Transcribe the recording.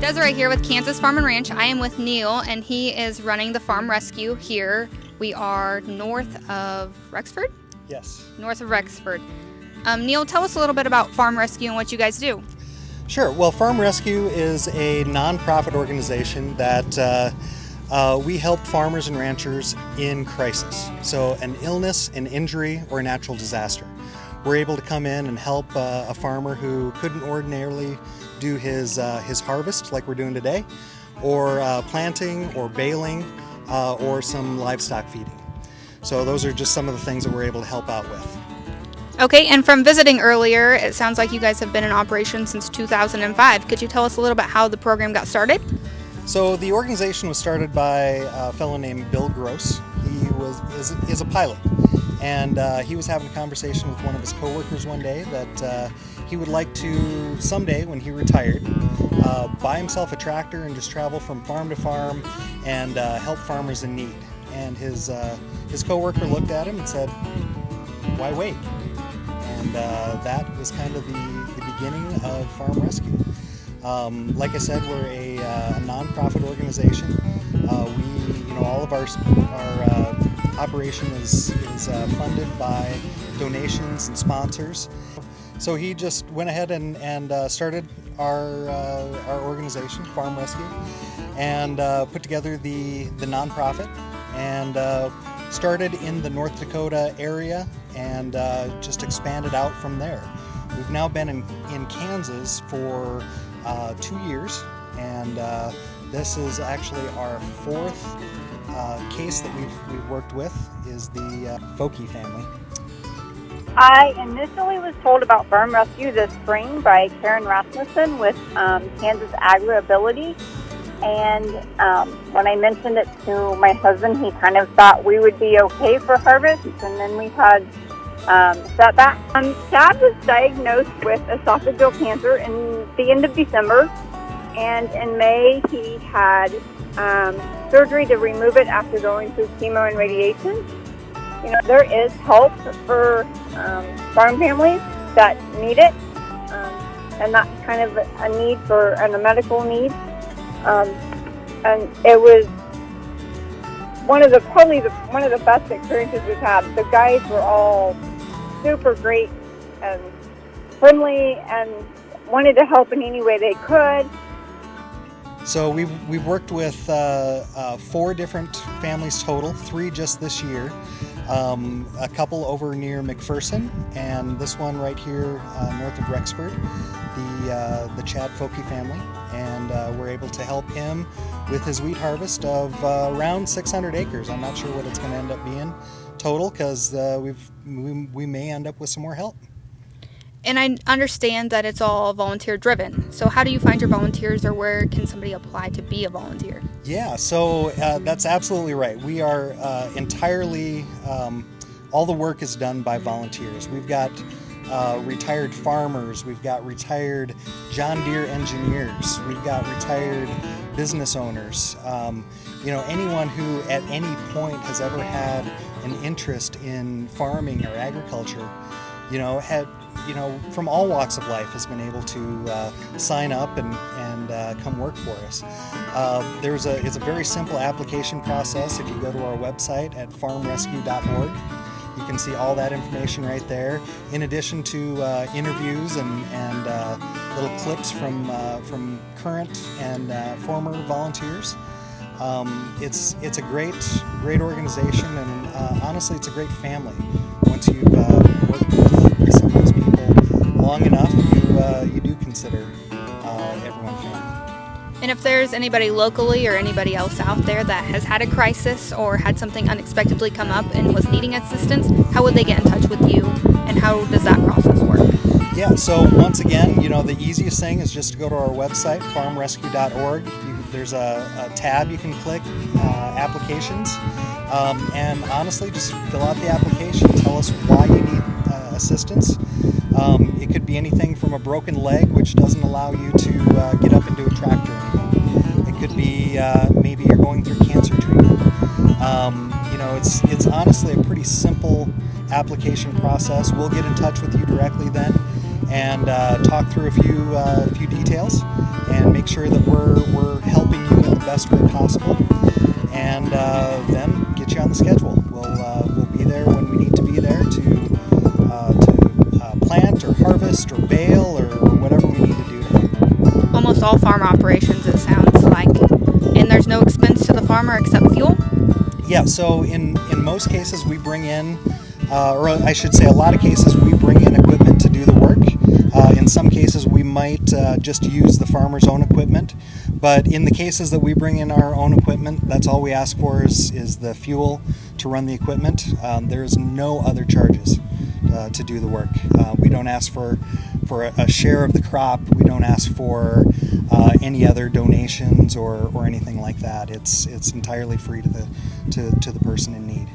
Desiree here with Kansas Farm and Ranch. I am with Neil, and he is running the farm rescue here. We are north of Rexford? Yes. North of Rexford. Neil, tell us a little bit about Farm Rescue and what you guys do. Sure. Well, Farm Rescue is a nonprofit organization that we help farmers and ranchers in crisis. So an illness, an injury, or a natural disaster. We're able to come in and help a farmer who couldn't ordinarily do his harvest like we're doing today, or planting or baling, or some livestock feeding. So those are just some of the things that we're able to help out with. Okay, and from visiting earlier, it sounds like you guys have been in operation since 2005. Could you tell us a little bit how the program got started? So the organization was started by a fellow named Bill Gross. He is a pilot, and he was having a conversation with one of his coworkers one day that he would like to someday, when he retired, buy himself a tractor and just travel from farm to farm and help farmers in need. And his coworker looked at him and said, "Why wait?" And that was kind of the beginning of Farm Rescue. Like I said, we're a nonprofit organization. All of our operation is funded by donations and sponsors. So he just went ahead and started our organization, Farm Rescue, and put together the nonprofit, and started in the North Dakota area and just expanded out from there. We've now been in Kansas for 2 years, and this is actually our fourth case that we've worked with, is the Foki family. I initially was told about Farm Rescue this spring by Karen Rasmussen with Kansas Agri-Ability, and when I mentioned it to my husband, he kind of thought we would be okay for harvest, and then we had setback. Chad was diagnosed with esophageal cancer in the end of December, and in May he had surgery to remove it after going through chemo and radiation. You know, there is help for farm families that need it, and that's kind of a need and a medical need. And it was one of the best experiences we've had. The guys were all super great and friendly and wanted to help in any way they could. So we've worked with 4 different families total, 3 just this year. A couple over near McPherson, and this one right here north of Rexford, the Chad Foki family, and we're able to help him with his wheat harvest of around 600 acres. I'm not sure what it's going to end up being total, because we may end up with some more help. And I understand that it's all volunteer driven. So how do you find your volunteers, or where can somebody apply to be a volunteer? Yeah, so that's absolutely right. We are entirely, all the work is done by volunteers. We've got retired farmers, we've got retired John Deere engineers, we've got retired business owners. Anyone who at any point has ever had an interest in farming or agriculture, from all walks of life has been able to sign up and come work for us. It's a very simple application process. If you go to our website at farmrescue.org, you can see all that information right there, in addition to interviews and little clips from current and former volunteers. It's a great organization, and honestly, it's a great family. Once you've worked with some of those people long enough, you do consider everyone family. And if there's anybody locally or anybody else out there that has had a crisis or had something unexpectedly come up and was needing assistance, how would they get in touch with you, and how does that process work? Yeah, so once again, the easiest thing is just to go to our website, farmrescue.org. There's a tab you can click, applications, and honestly, just fill out the application. Tell us why you need assistance. It could be anything from a broken leg, which doesn't allow you to get up and do a tractor anymore. It could be maybe you're going through cancer treatment. It's honestly a pretty simple application process. We'll get in touch with you directly then and talk through a few details and make sure sure that we're helping you in the best way possible, and then get you on the schedule. We'll be there when we need to be there to plant or harvest or bale or whatever we need to do to help. Almost all farm operations, it sounds like. And there's no expense to the farmer except fuel? Yeah, so in most cases we bring in, or I should say a lot of cases we bring in equipment to do the work. In some cases we might just use the farmer's own equipment, but in the cases that we bring in our own equipment, that's all we ask for is the fuel to run the equipment. There's no other charges to do the work. We don't ask for a share of the crop. We don't ask for any other donations or anything like that. It's entirely free to the person in need.